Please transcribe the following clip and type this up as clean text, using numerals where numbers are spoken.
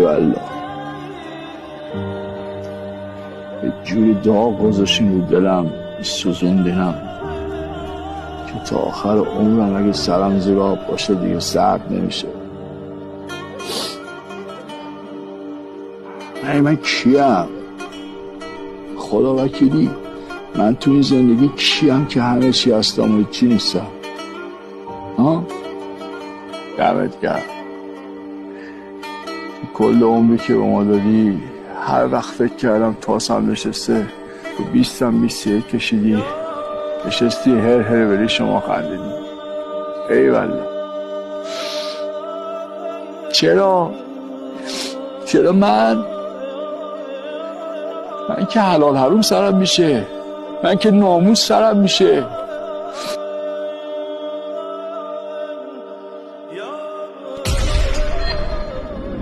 والله یه جوری داغ گذاشتین رو دلم سوزوندینم که تا آخر عمرم اگه سرم زیر آب باشه دیگه سرد نمیشه. من کیم؟ خدا وکیلی من تو این زندگی کیم که همه چی هستم و چی نیستم؟ دمت گرم. کل عمری که به ما دادی هر وقت فکر کردم تاسم نشسته تو 20 کشیدی نشستی هر بری شما خندیدی. ای والله. چرا من که حلال حروم سرم میشه، من که ناموس سرم میشه،